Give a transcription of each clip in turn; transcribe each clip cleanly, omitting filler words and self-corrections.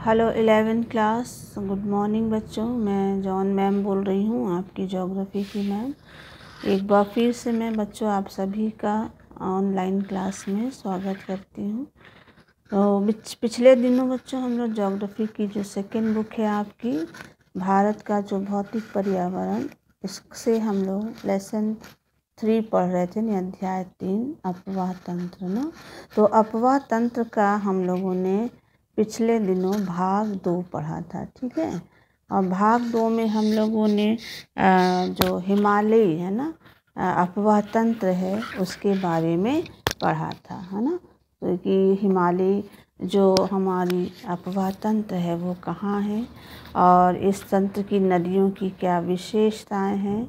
Hello 11th class, good morning बच्चों। मैं John ma'am बोल रही हूँ, आपकी ज्योग्राफी की मैम। एक बार फिर से मैं बच्चों आप सभी का ऑनलाइन क्लास में स्वागत करती हूँ। तो पिछले दिनों बच्चों हम लोग ज्योग्राफी की जो सेकेंड बुक है आपकी, भारत का जो भौतिक पर्यावरण, इससे हम लोग लेसन 3 पढ़ रहे थे, यानी अध्याय 3 अपवाह तंत्र ना। तो अपवाह तंत्र का हम लोगों ने पिछले दिनों भाग 2 पढ़ा था, ठीक है। और भाग 2 में हम लोगों ने जो हिमालय है ना, अपवाह तंत्र है, उसके बारे में पढ़ा था, है ना। तो कि हिमालय जो हमारी अपवाह तंत्र है वो कहाँ है और इस तंत्र की नदियों की क्या विशेषताएं हैं।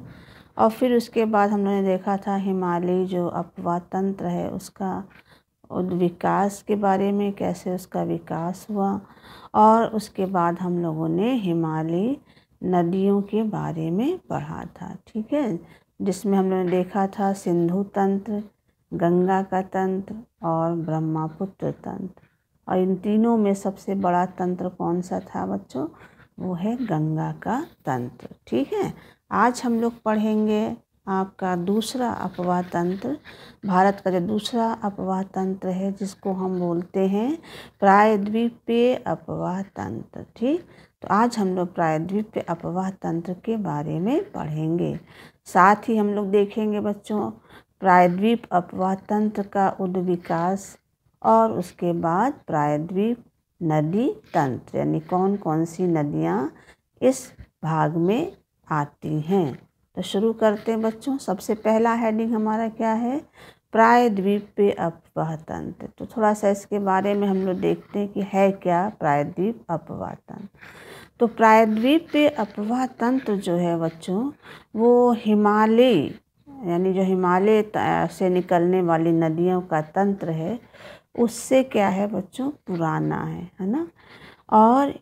और फिर उसके बाद हम लोगों ने देखा था हिमालय जो अपवाह तंत्र है उसका विकास के बारे में, कैसे उसका विकास हुआ। और उसके बाद हम लोगों ने हिमालय नदियों के बारे में पढ़ा था, ठीक है, जिसमें हम लोगों ने देखा था सिंधु तंत्र, गंगा का तंत्र और ब्रह्मपुत्र तंत्र। और इन तीनों में सबसे बड़ा तंत्र कौन सा था बच्चों? वो है गंगा का तंत्र, ठीक है। आज हम लोग पढ़ेंगे आपका दूसरा अपवाह तंत्र, भारत का जो दूसरा अपवाह तंत्र है, जिसको हम बोलते हैं प्रायद्वीपीय अपवाह तंत्र, ठीक। तो आज हम लोग प्रायद्वीपीय अपवाह तंत्र के बारे में पढ़ेंगे। साथ ही हम लोग देखेंगे बच्चों प्रायद्वीप अपवाह तंत्र का उद्विकास और उसके बाद प्रायद्वीप नदी तंत्र, यानी कौन कौन सी नदियाँ इस भाग में आती हैं। तो शुरू करते हैं बच्चों। सबसे पहला हेडिंग हमारा क्या है? प्रायद्वीपीय अपवाह तंत्र। तो थोड़ा सा इसके बारे में हम लोग देखते हैं कि है क्या प्रायद्वीप अपवाह तंत्र। तो प्रायद्वीपीय अपवाह तंत्र जो है बच्चों, वो हिमालय, यानी जो हिमालय से निकलने वाली नदियों का तंत्र है, उससे क्या है बच्चों, पुराना है ना। और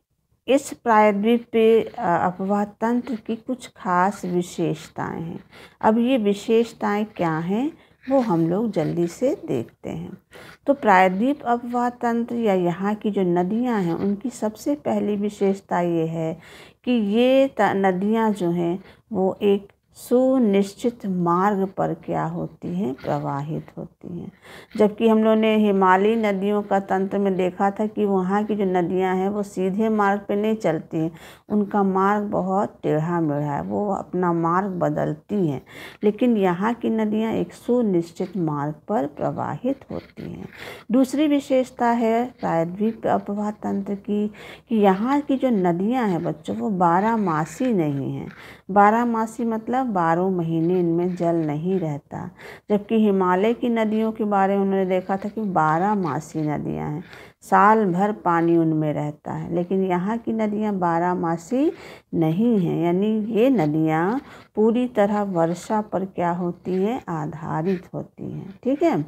इस प्रायद्वीपीय अपवाह तंत्र की कुछ खास विशेषताएं हैं। अब ये विशेषताएं क्या हैं वो हम लोग जल्दी से देखते हैं। तो प्रायद्वीप अपवाह तंत्र या यहाँ की जो नदियाँ हैं उनकी सबसे पहली विशेषता ये है कि ये नदियाँ जो हैं वो एक सुनिश्चित मार्ग पर क्या होती हैं, प्रवाहित होती हैं। जबकि हम लोगों ने हिमालयी नदियों का तंत्र में देखा था कि वहाँ की जो नदियाँ हैं वो सीधे मार्ग पे नहीं चलती हैं, उनका मार्ग बहुत टेढ़ा मेढ़ा है, वो अपना मार्ग बदलती हैं। लेकिन यहाँ की नदियाँ एक सुनिश्चित मार्ग पर प्रवाहित होती हैं। दूसरी विशेषता है प्रायद्वीप अपवाह तंत्र की कि यहाँ की जो नदियाँ हैं बच्चों वो 12मासी नहीं हैं। 12मासी मतलब 12 महीने इनमें जल नहीं रहता। जबकि हिमालय की नदियों के बारे में उन्होंने देखा था कि 12मासी नदियाँ हैं, साल भर पानी उनमें रहता है। लेकिन यहाँ की नदियाँ 12मासी नहीं हैं, यानी ये नदियाँ पूरी तरह वर्षा पर क्या होती हैं, आधारित होती हैं, ठीक है।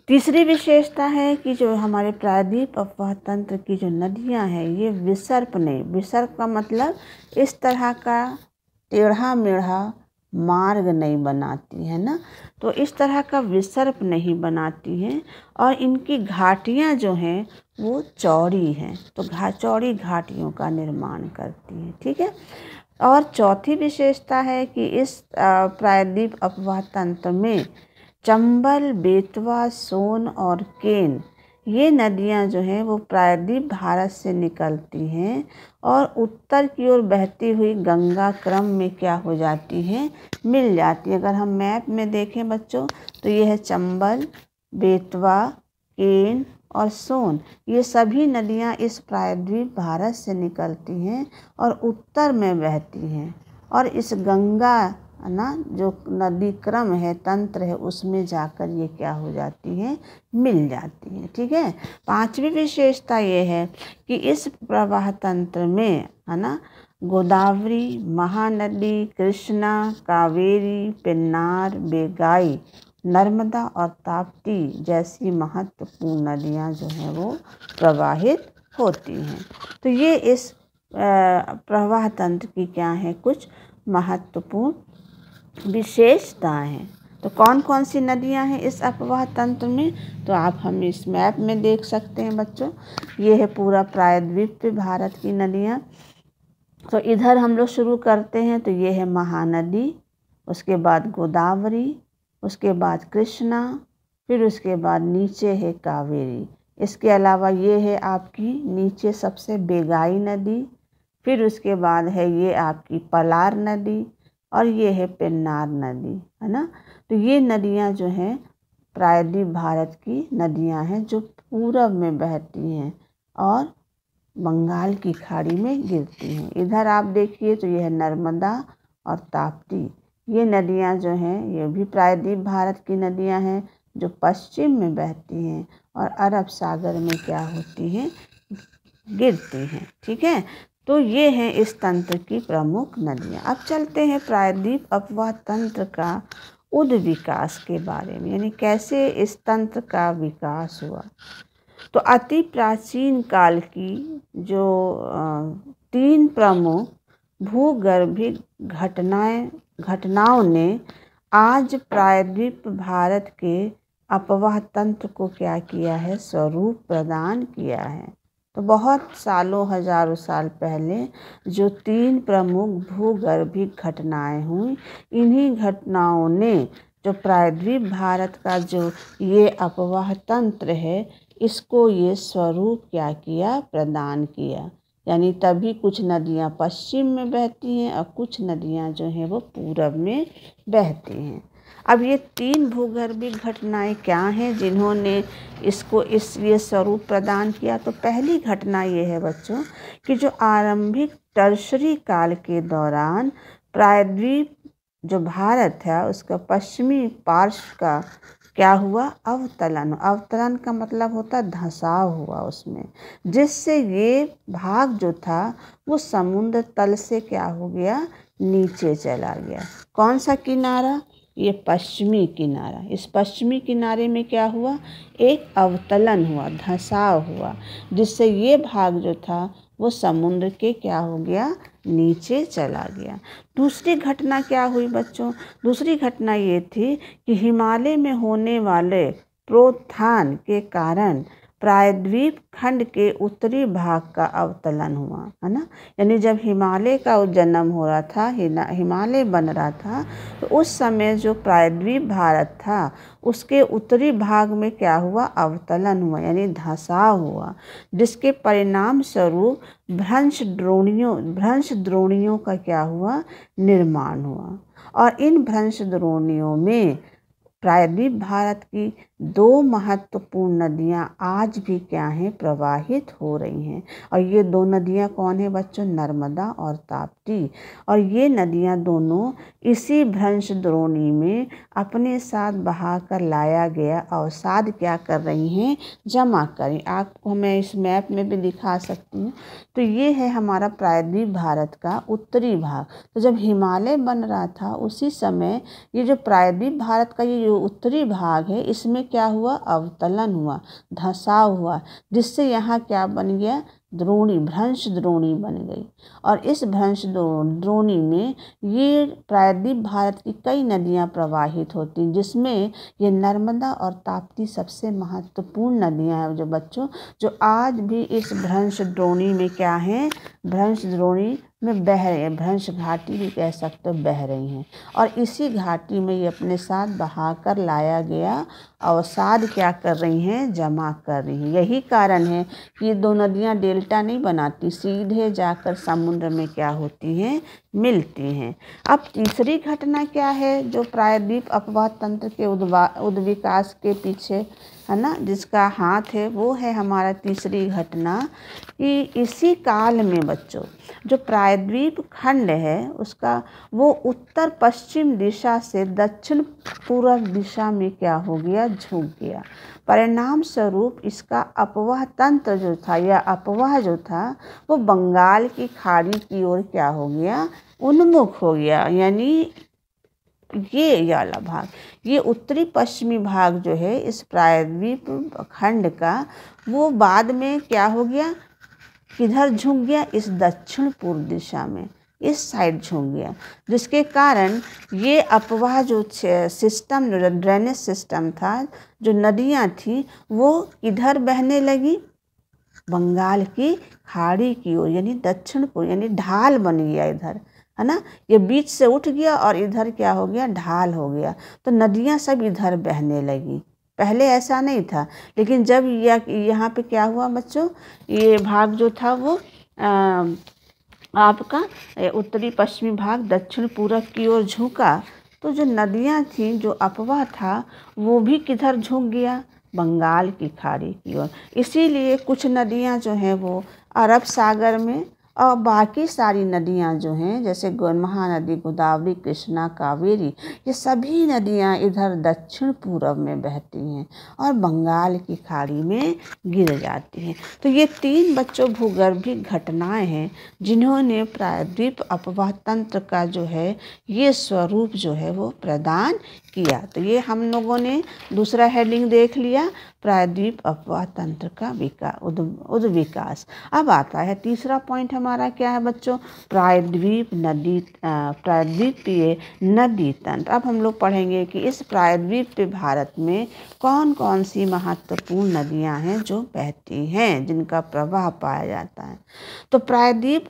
तीसरी विशेषता है कि जो हमारे प्रायद्वीप अपवाह तंत्र की जो नदियाँ हैं ये विसर्प नहीं, विसर्प का मतलब इस तरह का टेढ़ा मेढ़ा मार्ग नहीं बनाती है ना। तो इस तरह का विसर्प नहीं बनाती हैं और इनकी घाटियाँ जो हैं वो चौड़ी हैं, तो चौड़ी घाटियों का निर्माण करती हैं, ठीक है। और चौथी विशेषता है कि इस प्रायद्वीप अपवाह तंत्र में चंबल, बेतवा, सोन और केन, ये नदियां जो हैं वो प्रायद्वीप भारत से निकलती हैं और उत्तर की ओर बहती हुई गंगा क्रम में क्या हो जाती हैं, मिल जाती है। अगर हम मैप में देखें बच्चों तो ये है चंबल, बेतवा, केन और सोन, ये सभी नदियां इस प्रायद्वीप भारत से निकलती हैं और उत्तर में बहती हैं और इस गंगा ना जो नदी क्रम है, तंत्र है, उसमें जाकर ये क्या हो जाती हैं, मिल जाती हैं, ठीक है। पांचवी विशेषता ये है कि इस प्रवाह तंत्र में है ना गोदावरी, महानदी, कृष्णा, कावेरी, पेन्नार, बेगाई, नर्मदा और ताप्ती जैसी महत्वपूर्ण नदियां जो हैं वो प्रवाहित होती हैं। तो ये इस प्रवाह तंत्र की क्या है, कुछ महत्वपूर्ण विशेषताएं हैं। तो कौन कौन सी नदियां हैं इस अपवाह तंत्र में, तो आप हम इस मैप में देख सकते हैं बच्चों। ये है पूरा प्रायद्वीप पे भारत की नदियां। तो इधर हम लोग शुरू करते हैं, तो ये है महानदी, उसके बाद गोदावरी, उसके बाद कृष्णा, फिर उसके बाद नीचे है कावेरी। इसके अलावा ये है आपकी नीचे सबसे बेगाई नदी, फिर उसके बाद है ये आपकी पलार नदी, और ये है पेन्नार नदी, है ना। तो ये नदियाँ जो हैं प्रायद्वीप भारत की नदियाँ हैं जो पूरब में बहती हैं और बंगाल की खाड़ी में गिरती हैं। इधर आप देखिए तो ये है नर्मदा और ताप्ती। ये नदियाँ जो हैं ये भी प्रायद्वीप भारत की नदियाँ हैं जो पश्चिम में बहती हैं और अरब सागर में क्या होती हैं, गिरती हैं। ठीक है, तो ये हैं इस तंत्र की प्रमुख नदियाँ। अब चलते हैं प्रायद्वीप अपवाह तंत्र का उद्विकास के बारे में, यानी कैसे इस तंत्र का विकास हुआ। तो अति प्राचीन काल की जो 3 प्रमुख भूगर्भिक घटनाओं ने आज प्रायद्वीप भारत के अपवाह तंत्र को क्या किया है, स्वरूप प्रदान किया है। तो बहुत सालों हजारों साल पहले जो 3 प्रमुख भूगर्भिक घटनाएं हुई, इन्हीं घटनाओं ने जो प्रायद्वीप भारत का जो ये अपवाह तंत्र है इसको ये स्वरूप क्या किया, प्रदान किया। यानी तभी कुछ नदियाँ पश्चिम में बहती हैं और कुछ नदियाँ जो हैं वो पूरब में बहती हैं। अब ये 3 भूगर्भिक घटनाएं क्या हैं जिन्होंने इसको इसलिए स्वरूप प्रदान किया। तो पहली घटना ये है बच्चों कि जो आरंभिक टर्शरी काल के दौरान प्रायद्वीप जो भारत है उसका पश्चिमी पार्श्व का क्या हुआ, अवतलन। अवतलन का मतलब होता है धंसाव हुआ उसमें, जिससे ये भाग जो था वो समुद्र तल से क्या हो गया, नीचे चला गया। कौन सा किनारा, ये पश्चिमी किनारा। इस पश्चिमी किनारे में क्या हुआ, एक अवतलन हुआ, धंसाव हुआ, जिससे ये भाग जो था वो समुद्र के क्या हो गया, नीचे चला गया। दूसरी घटना क्या हुई बच्चों, दूसरी घटना ये थी कि हिमालय में होने वाले प्रोत्थान के कारण प्रायद्वीप खंड के उत्तरी भाग का अवतलन हुआ, है ना। यानी जब हिमालय का जन्म हो रहा था, हिमालय बन रहा था, तो उस समय जो प्रायद्वीप भारत था उसके उत्तरी भाग में क्या हुआ, अवतलन हुआ, यानी धंसाव हुआ, जिसके परिणाम स्वरूप भ्रंश द्रोणियों का क्या हुआ, निर्माण हुआ। और इन भ्रंश द्रोणियों में प्रायद्वीप भारत की 2 महत्वपूर्ण नदियां आज भी क्या हैं, प्रवाहित हो रही हैं। और ये 2 नदियां कौन है बच्चों, नर्मदा और ताप्ती। और ये नदियां दोनों इसी भ्रंश द्रोणी में अपने साथ बहाकर लाया गया अवसाद क्या कर रही हैं, जमा करें। आपको मैं इस मैप में भी दिखा सकती हूँ। तो ये है हमारा प्रायद्वीप भारत का उत्तरी भाग। तो जब हिमालय बन रहा था उसी समय ये जो प्रायद्वीप भारत का ये जो उत्तरी भाग है इसमें क्या हुआ, अवतलन हुआ, धंसाव हुआ, जिससे यहाँ क्या बन गया, द्रोणी, भ्रंश द्रोणी बन गई। और इस भ्रंश द्रोणी में ये प्रायद्वीप भारत की कई नदियाँ प्रवाहित होती, जिसमें ये नर्मदा और ताप्ती सबसे महत्वपूर्ण नदियाँ हैं जो बच्चों, जो आज भी इस भ्रंश द्रोणी में क्या हैं, भ्रंश द्रोणी में बह रही हैं, भ्रंश घाटी भी कह सकते हो, बह रही हैं। और इसी घाटी में ये अपने साथ बहाकर लाया गया अवसाद क्या कर रही हैं, जमा कर रही हैं। यही कारण है कि ये 2 नदियाँ डेल्टा नहीं बनाती, सीधे जाकर समुद्र में क्या होती हैं, मिलती हैं। अब तीसरी घटना क्या है जो प्रायद्वीप अपवाह तंत्र के उद्विकास के पीछे, है ना, जिसका हाथ है, वो है हमारा तीसरी घटना कि इसी काल में बच्चों जो प्रायद्वीप खंड है उसका वो उत्तर पश्चिम दिशा से दक्षिण पूर्व दिशा में क्या हो गया, झुक गया। परिणाम स्वरूप इसका अपवाह तंत्र जो था या अपवाह जो था वो बंगाल की खाड़ी की ओर क्या हो गया, उन्मुख हो गया। यानी ये वाला भाग, ये उत्तरी पश्चिमी भाग जो है इस प्रायद्वीप खंड का, वो बाद में क्या हो गया, किधर झुक गया, इस दक्षिण पूर्व दिशा में। इस साइड झुक गया, जिसके कारण ये अपवाह जो सिस्टम, जो ड्रेनेज सिस्टम था, जो नदियाँ थी, वो इधर बहने लगी बंगाल की खाड़ी की ओर, यानी दक्षिण को, यानी ढाल बन गया इधर, है ना। ये बीच से उठ गया और इधर क्या हो गया, ढाल हो गया। तो नदियाँ सब इधर बहने लगी। पहले ऐसा नहीं था, लेकिन जब यहाँ पे क्या हुआ बच्चों, ये भाग जो था वो आपका उत्तरी पश्चिमी भाग दक्षिण पूरब की ओर झुका, तो जो नदियाँ थी, जो अपवाह था, वो भी किधर झुक गया, बंगाल की खाड़ी की ओर। इसीलिए कुछ नदियाँ जो हैं वो अरब सागर में, और बाकी सारी नदियाँ जो हैं, जैसे महानदी गोदावरी, कृष्णा, कावेरी, ये सभी नदियाँ इधर दक्षिण पूरब में बहती हैं और बंगाल की खाड़ी में गिर जाती हैं। तो ये 3 बच्चों भूगर्भिक घटनाएं हैं जिन्होंने प्रायद्वीप अपवाह तंत्र का जो है ये स्वरूप जो है वो प्रदान किया। तो ये हम लोगों ने दूसरा हेडिंग देख लिया, प्रायद्वीप अपवाह तंत्र का उद्विकास। अब आता है तीसरा पॉइंट हमारा, क्या है बच्चों, प्रायद्वीपीय नदी तंत्र। अब हम लोग पढ़ेंगे कि इस प्रायद्वीपीय भारत में कौन कौन सी महत्वपूर्ण नदियां हैं जो बहती हैं, जिनका प्रवाह पाया जाता है। तो प्रायद्वीप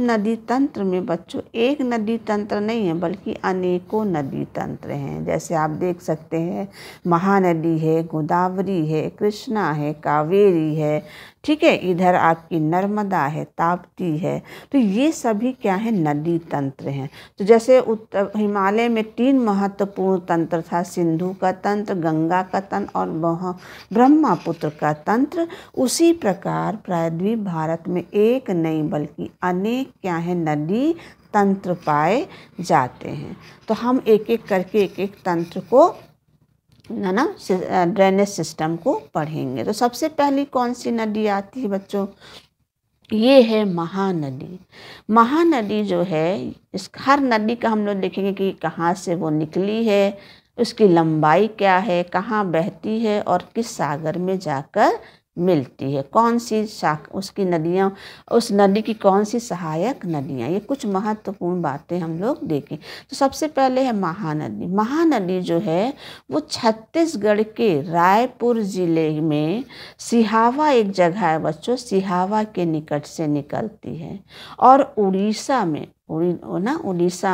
नदी तंत्र में बच्चों एक नदी तंत्र नहीं है, बल्कि अनेकों नदी तंत्र हैं। जैसे आप देख सकते हैं, महानदी है, गोदावरी है, कृष्णा है, कावेरी है, ठीक है, इधर आपकी नर्मदा है, ताप्ती है। तो ये सभी क्या है, नदी तंत्र हैं। तो जैसे उत्तर हिमालय में 3 महत्वपूर्ण तंत्र था, सिंधु का तंत्र, गंगा का तंत्र और ब्रह्मपुत्र का तंत्र, उसी प्रकार प्रायद्वीप भारत में एक नहीं बल्कि अनेक क्या है, नदी तंत्र पाए जाते हैं। तो हम एक एक करके एक एक तंत्र को, है ना, ड्रेनेज सिस्टम को पढ़ेंगे। तो सबसे पहली कौन सी नदी आती है बच्चों, ये है महानदी। महानदी जो है, इस हर नदी का हम लोग देखेंगे कि कहाँ से वो निकली है, उसकी लंबाई क्या है, कहाँ बहती है और किस सागर में जाकर मिलती है, कौन सी उसकी नदियाँ, उस नदी की कौन सी सहायक नदियाँ, ये कुछ महत्वपूर्ण बातें हम लोग देखें। तो सबसे पहले है महानदी। महानदी जो है वो छत्तीसगढ़ के रायपुर ज़िले में सिहावा, एक जगह है बच्चों, सिहावा के निकट से निकलती है और उड़ीसा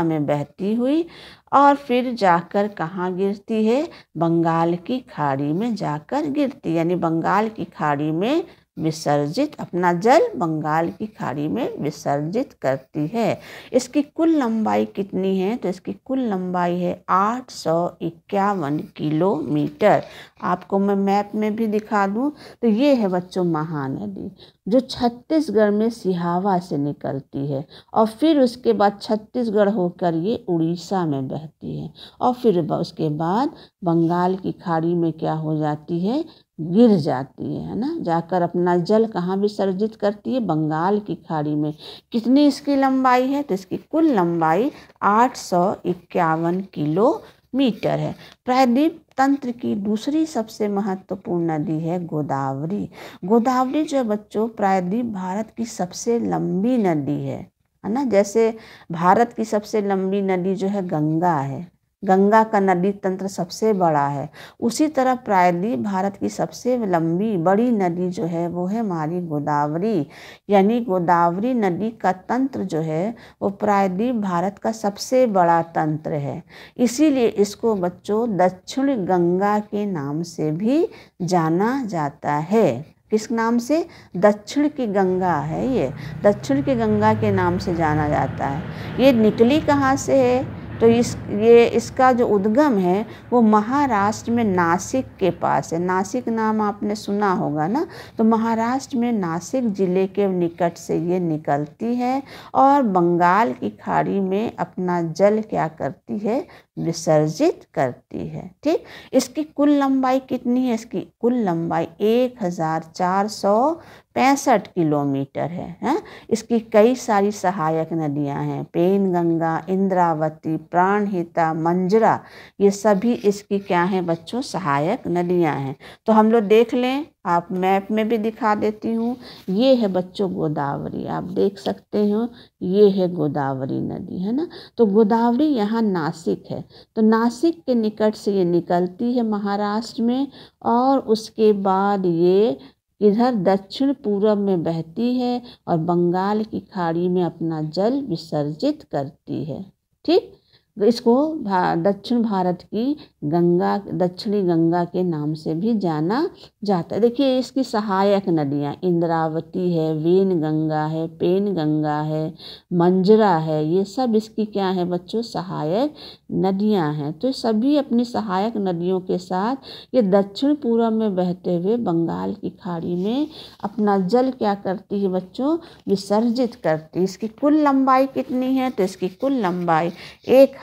में बहती हुई और फिर जाकर कहाँ गिरती है, बंगाल की खाड़ी में जाकर गिरती, यानी बंगाल की खाड़ी में विसर्जित, अपना जल बंगाल की खाड़ी में विसर्जित करती है। इसकी कुल लंबाई कितनी है, तो इसकी कुल लंबाई है 851 किलोमीटर। आपको मैं मैप में भी दिखा दूं, तो ये है बच्चों महानदी, जो छत्तीसगढ़ में सिहावा से निकलती है और फिर उसके बाद छत्तीसगढ़ होकर ये उड़ीसा में बहती है और फिर उसके बाद बंगाल की खाड़ी में क्या हो जाती है, गिर जाती है ना, जाकर अपना जल कहाँ विसर्जित करती है, बंगाल की खाड़ी में। कितनी इसकी लंबाई है, तो इसकी कुल लंबाई 851 किलोमीटर है। प्रायद्वीप तंत्र की दूसरी सबसे महत्वपूर्ण नदी है गोदावरी। गोदावरी जो बच्चों प्रायद्वीप भारत की सबसे लंबी नदी है ना। जैसे भारत की सबसे लंबी नदी जो है गंगा है, गंगा का नदी तंत्र सबसे बड़ा है, उसी तरह प्रायद्वीप भारत की सबसे लंबी बड़ी नदी जो है वो है हमारी गोदावरी। यानी गोदावरी नदी का तंत्र जो है वो प्रायद्वीप भारत का सबसे बड़ा तंत्र है। इसीलिए इसको बच्चों दक्षिण गंगा के नाम से भी जाना जाता है। किस नाम से, दक्षिण की गंगा है, ये दक्षिण की गंगा के नाम से जाना जाता है। ये निकली कहाँ से है, तो इसका जो उद्गम है वो महाराष्ट्र में नासिक के पास है। नासिक नाम आपने सुना होगा ना, तो महाराष्ट्र में नासिक जिले के निकट से ये निकलती है और बंगाल की खाड़ी में अपना जल क्या करती है, विसर्जित करती है। ठीक, इसकी कुल लंबाई कितनी है, इसकी कुल लंबाई 1450 65 किलोमीटर है, हैं? इसकी कई सारी सहायक नदियां हैं, पेनगंगा, इंद्रावती, प्राणहिता, मंजरा, ये सभी इसकी क्या हैं बच्चों, सहायक नदियां हैं। तो हम लोग देख लें, आप मैप में भी दिखा देती हूँ। ये है बच्चों गोदावरी, आप देख सकते हो, ये है गोदावरी नदी, है ना। तो गोदावरी यहाँ नासिक है, तो नासिक के निकट से ये निकलती है महाराष्ट्र में, और उसके बाद ये इधर दक्षिण पूर्व में बहती है और बंगाल की खाड़ी में अपना जल विसर्जित करती है। ठीक, इसको दक्षिण भारत की गंगा, दक्षिणी गंगा के नाम से भी जाना जाता है। देखिए इसकी सहायक नदियाँ इंद्रावती है, वेनगंगा है, पेनगंगा है, मंजरा है, ये सब इसकी क्या है बच्चों, सहायक नदियाँ हैं। तो सभी अपनी सहायक नदियों के साथ ये दक्षिण पूर्व में बहते हुए बंगाल की खाड़ी में अपना जल क्या करती है बच्चों, विसर्जित करती है। इसकी कुल लंबाई कितनी है, तो इसकी कुल लंबाई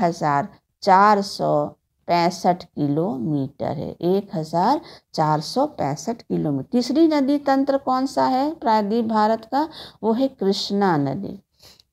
1465 किलोमीटर है, 1465 किलोमीटर। तीसरी नदी तंत्र कौन सा है प्रायद्वीप भारत का, वो है कृष्णा नदी।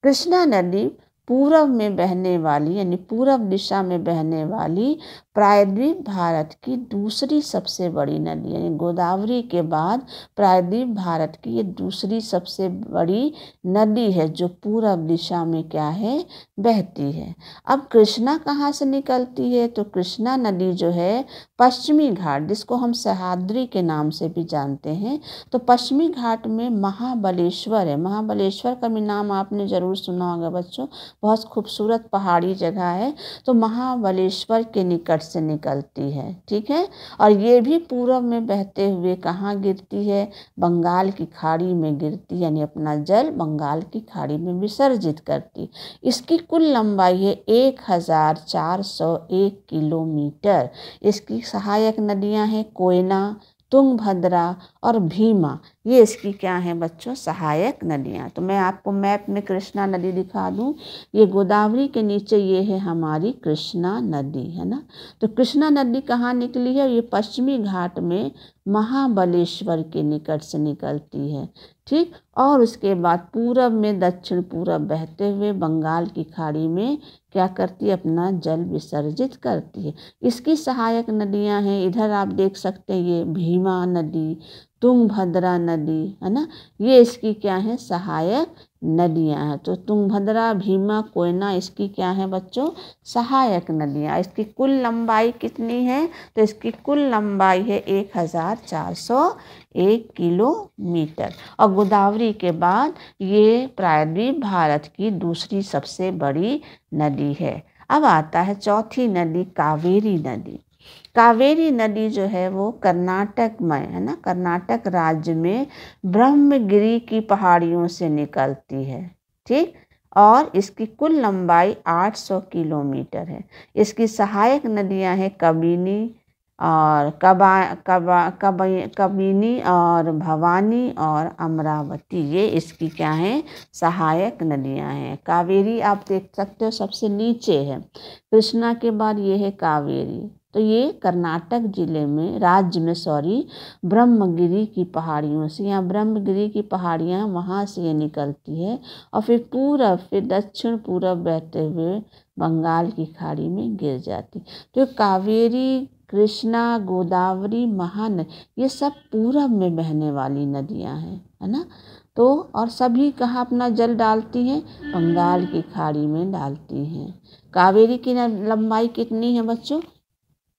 कृष्णा नदी पूर्व में बहने वाली, यानी पूर्व दिशा में बहने वाली प्रायद्वीप भारत की दूसरी सबसे बड़ी नदी, यानी गोदावरी के बाद प्रायद्वीप भारत की ये दूसरी सबसे बड़ी नदी है जो पूर्व दिशा में क्या है, बहती है। अब कृष्णा कहाँ से निकलती है, तो कृष्णा नदी जो है पश्चिमी घाट, जिसको हम सह्याद्री के नाम से भी जानते हैं, तो पश्चिमी घाट में महाबलेश्वर है। महाबलेश्वर का भी नाम आपने ज़रूर सुना होगा बच्चों, बहुत खूबसूरत पहाड़ी जगह है। तो महाबलेश्वर के निकट से निकलती है, ठीक है। और ये भी पूर्व में बहते हुए कहाँ गिरती है, बंगाल की खाड़ी में गिरती, यानी अपना जल बंगाल की खाड़ी में विसर्जित करती। इसकी कुल लंबाई है 1401 किलोमीटर। इसकी सहायक नदियाँ हैं कोयना, तुंगभद्रा और भीमा, ये इसकी क्या है बच्चों, सहायक नदियाँ। तो मैं आपको मैप में कृष्णा नदी दिखा दूँ, ये गोदावरी के नीचे ये है हमारी कृष्णा नदी, है ना। तो कृष्णा नदी कहाँ निकली है, ये पश्चिमी घाट में महाबलेश्वर के निकट से निकलती है, ठीक। और उसके बाद पूरब में दक्षिण पूरब बहते हुए बंगाल की खाड़ी में क्या करती है, अपना जल विसर्जित करती है। इसकी सहायक नदियां हैं, इधर आप देख सकते हैं ये भीमा नदी, तुंगभद्रा नदी, है ना, ये इसकी क्या है, सहायक नदियां हैं। तो तुंगभद्रा, भीमा, कोयना इसकी क्या है बच्चों, सहायक नदियां। इसकी कुल लंबाई कितनी है, तो इसकी कुल लंबाई है 1401 किलोमीटर। और गोदावरी के बाद ये प्रायद्वीप भारत की दूसरी सबसे बड़ी नदी है। अब आता है चौथी नदी, कावेरी नदी। कावेरी नदी जो है वो कर्नाटक में, है ना, कर्नाटक राज्य में ब्रह्मगिरी की पहाड़ियों से निकलती है, ठीक। और इसकी कुल लंबाई 800 किलोमीटर है। इसकी सहायक नदियां हैं कबिनी और कबिनी और भवानी और अमरावती, ये इसकी क्या है, सहायक नदियां हैं। कावेरी आप देख सकते हो सबसे नीचे है, कृष्णा के बाद ये है कावेरी। तो ये कर्नाटक जिले में, राज्य में ब्रह्मगिरी की पहाड़ियों से, यहाँ ब्रह्मगिरी की पहाड़ियाँ वहाँ से ये निकलती है और फिर दक्षिण पूरब बहते हुए बंगाल की खाड़ी में गिर जाती। तो कावेरी, कृष्णा, गोदावरी, महानदी, ये सब पूरब में बहने वाली नदियाँ हैं, है ना। तो और सभी कहाँ अपना जल डालती हैं, बंगाल की खाड़ी में डालती हैं। कावेरी की लंबाई कितनी है बच्चों,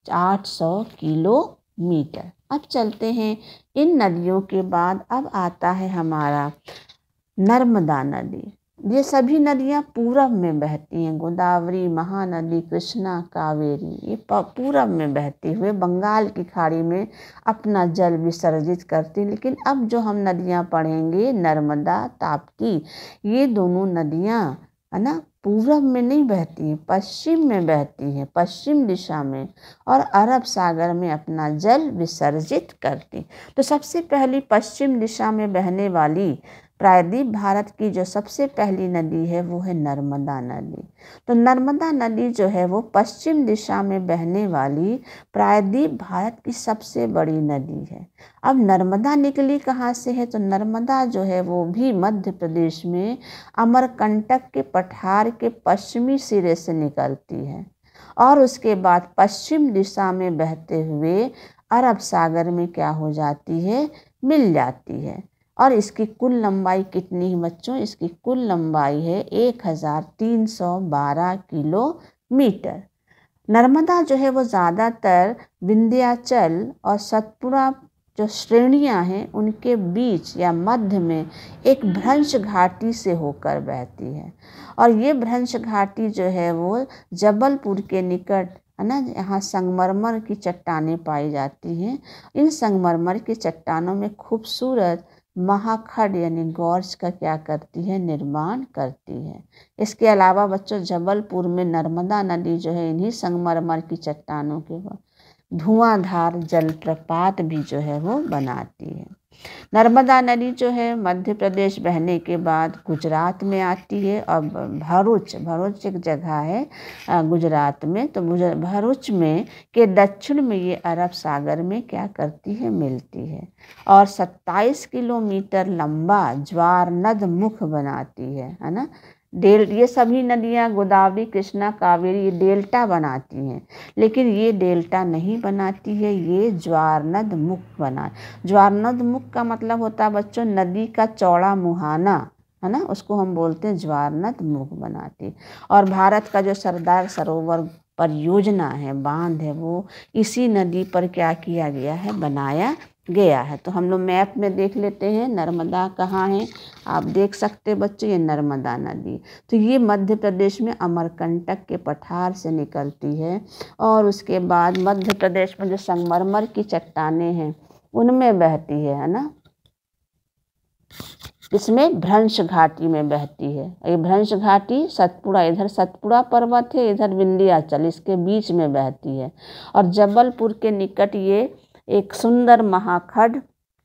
800 किलोमीटर। अब चलते हैं इन नदियों के बाद, अब आता है हमारा नर्मदा नदी। ये सभी नदियाँ पूरब में बहती हैं, गोदावरी, महानदी, कृष्णा, कावेरी, ये पूरब में बहती हुए बंगाल की खाड़ी में अपना जल विसर्जित करती। लेकिन अब जो हम नदियाँ पढ़ेंगे, नर्मदा, ताप्ती, ये दोनों नदियाँ, है ना, पूरब में नहीं बहती हैं, पश्चिम में बहती हैं, पश्चिम दिशा में, और अरब सागर में अपना जल विसर्जित करती। तो सबसे पहली पश्चिम दिशा में बहने वाली प्रायद्वीप भारत की जो सबसे पहली नदी है वो है नर्मदा नदी। तो नर्मदा नदी जो है वो पश्चिम दिशा में बहने वाली प्रायद्वीप भारत की सबसे बड़ी नदी है। अब नर्मदा निकली कहाँ से है? तो नर्मदा जो है वो भी मध्य प्रदेश में अमरकंटक के पठार के पश्चिमी सिरे से निकलती है और उसके बाद पश्चिम दिशा में बहते हुए अरब सागर में क्या हो जाती है? मिल जाती है। और इसकी कुल लंबाई कितनी है बच्चों? इसकी कुल लंबाई है 1312 किलोमीटर। नर्मदा जो है वो ज़्यादातर विंध्याचल और सतपुड़ा जो श्रेणियां हैं उनके बीच या मध्य में एक भ्रंश घाटी से होकर बहती है और ये भ्रंश घाटी जो है वो जबलपुर के निकट है ना, यहाँ संगमरमर की चट्टानें पाई जाती हैं। इन संगमरमर की चट्टानों में खूबसूरत महाखंड यानी गॉर्ज का क्या करती है? निर्माण करती है। इसके अलावा बच्चों जबलपुर में नर्मदा नदी जो है इन्हीं संगमरमर की चट्टानों के धुआंधार जलप्रपात भी जो है वो बनाती है। नर्मदा नदी जो है मध्य प्रदेश बहने के बाद गुजरात में आती है और भरूच एक जगह है गुजरात में। तो भरूच में के दक्षिण में ये अरब सागर में क्या करती है? मिलती है और 27 किलोमीटर लंबा ज्वारनद मुख बनाती है ना। ये सभी नदियाँ गोदावरी, कृष्णा, कावेरी ये डेल्टा बनाती हैं, लेकिन ये डेल्टा नहीं बनाती है, ये ज्वारनद मुख ज्वारनद मुख का मतलब होता है बच्चों नदी का चौड़ा मुहाना है ना, उसको हम बोलते हैं ज्वारनद मुख बनाती। और भारत का जो सरदार सरोवर परियोजना है, बांध है, वो इसी नदी पर क्या किया गया है? बनाया गया है। तो हम लोग मैप में देख लेते हैं नर्मदा कहाँ है। आप देख सकते हैं बच्चों ये नर्मदा नदी, तो ये मध्य प्रदेश में अमरकंटक के पठार से निकलती है और उसके बाद मध्य प्रदेश में जो संगमरमर की चट्टानें हैं उनमें बहती है ना। इसमें भ्रंश घाटी में बहती है। ये भ्रंश घाटी सतपुड़ा, इधर सतपुड़ा पर्वत है, इधर विंध्याचल, इसके बीच में बहती है और जबलपुर के निकट ये एक सुंदर महाखंड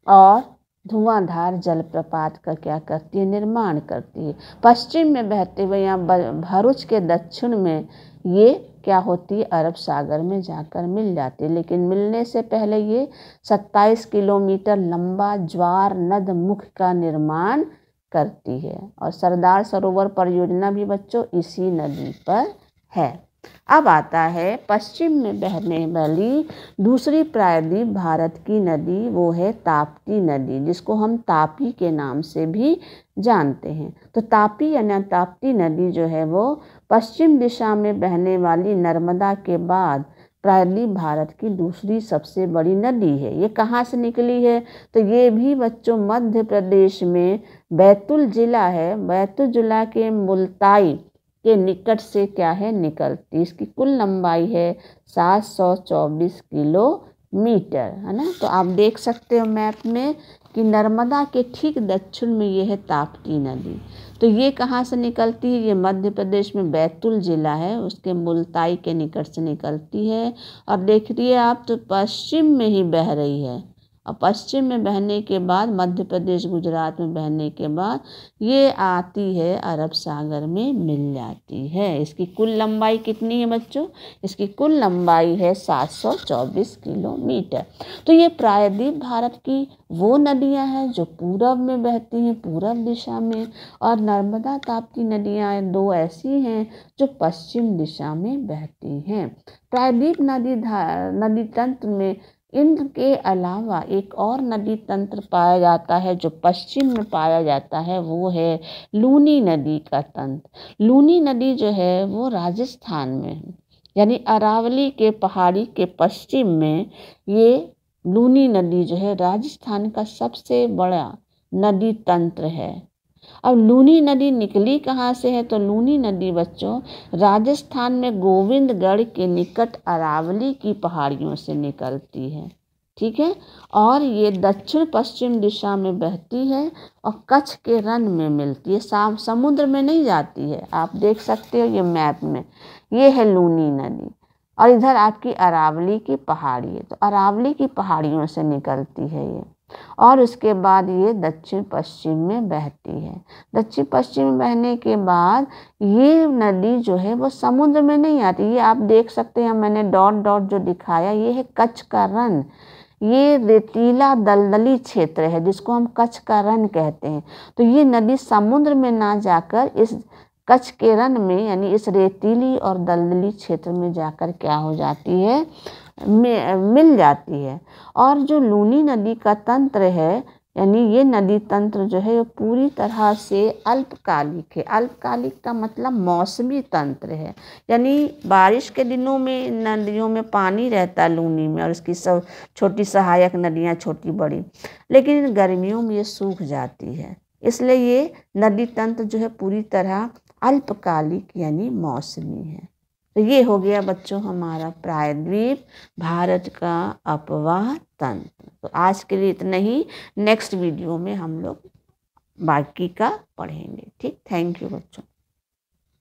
और धुआंधार जलप्रपात का क्या करती है? निर्माण करती है। पश्चिम में बहते हुए यहाँ भरूच के दक्षिण में ये क्या होती है? अरब सागर में जाकर मिल जाती है, लेकिन मिलने से पहले ये 27 किलोमीटर लंबा ज्वारनद मुख का निर्माण करती है और सरदार सरोवर परियोजना भी बच्चों इसी नदी पर है। अब आता है पश्चिम में बहने वाली दूसरी प्रायद्वीप भारत की नदी, वो है ताप्ती नदी, जिसको हम तापी के नाम से भी जानते हैं। तो तापी यानी ताप्ती नदी जो है वो पश्चिम दिशा में बहने वाली नर्मदा के बाद प्रायद्वीप भारत की दूसरी सबसे बड़ी नदी है। ये कहाँ से निकली है? तो ये भी बच्चों मध्य प्रदेश में बैतूल जिला है, बैतूल जिला के मुल्ताई के निकट से क्या है? निकलती। इसकी कुल लंबाई है 724 किलोमीटर है ना। तो आप देख सकते हो मैप में कि नर्मदा के ठीक दक्षिण में ये है ताप्ती नदी। तो ये कहाँ से निकलती है? ये मध्य प्रदेश में बैतूल जिला है, उसके मुल्ताई के निकट से निकलती है और देखिए आप तो पश्चिम में ही बह रही है और पश्चिम में बहने के बाद मध्य प्रदेश, गुजरात में बहने के बाद ये आती है अरब सागर में मिल जाती है। इसकी कुल लंबाई कितनी है बच्चों? इसकी कुल लंबाई है 724 किलोमीटर। तो ये प्रायद्वीप भारत की वो नदियां हैं जो पूरब में बहती हैं, पूरब दिशा में, और नर्मदा ताप्ती नदियां दो ऐसी हैं जो पश्चिम दिशा में बहती हैं। प्रायद्वीप नदी तंत्र में इनके अलावा एक और नदी तंत्र पाया जाता है जो पश्चिम में पाया जाता है, वो है लूनी नदी का तंत्र। लूनी नदी जो है वो राजस्थान में है, यानी अरावली के पहाड़ी के पश्चिम में ये लूनी नदी जो है राजस्थान का सबसे बड़ा नदी तंत्र है। अब लूनी नदी निकली कहाँ से है? तो लूनी नदी बच्चों राजस्थान में गोविंदगढ़ के निकट अरावली की पहाड़ियों से निकलती है, ठीक है। और ये दक्षिण पश्चिम दिशा में बहती है और कच्छ के रण में मिलती है, समुद्र में नहीं जाती है। आप देख सकते हो ये मैप में, ये है लूनी नदी और इधर आपकी अरावली की पहाड़ी है, तो अरावली की पहाड़ियों से निकलती है ये। और उसके बाद ये दक्षिण पश्चिम में बहती है। दक्षिण पश्चिम में बहने के बाद ये नदी जो है वो समुद्र में नहीं आती। ये आप देख सकते हैं, मैंने डॉट डॉट जो दिखाया ये है कच्छ का रण। ये रेतीला दलदली क्षेत्र है जिसको हम कच्छ का रण कहते हैं। तो ये नदी समुद्र में ना जाकर इस कच्छ के रण में यानी इस रेतीली और दलदली क्षेत्र में जाकर क्या हो जाती है, मिल जाती है। और जो लूनी नदी का तंत्र है यानी ये नदी तंत्र जो है वो पूरी तरह से अल्पकालिक है। अल्पकालिक का मतलब मौसमी तंत्र है, यानी बारिश के दिनों में नदियों में पानी रहता है लूनी में और उसकी सब छोटी सहायक नदियाँ छोटी बड़ी, लेकिन गर्मियों में ये सूख जाती है। इसलिए ये नदी तंत्र जो है पूरी तरह अल्पकालिक यानी मौसमी है। तो ये हो गया बच्चों हमारा प्रायद्वीप भारत का अपवाह तंत्र। तो आज के लिए इतना ही, नेक्स्ट वीडियो में हम लोग बाकी का पढ़ेंगे। ठीक, थैंक यू बच्चों।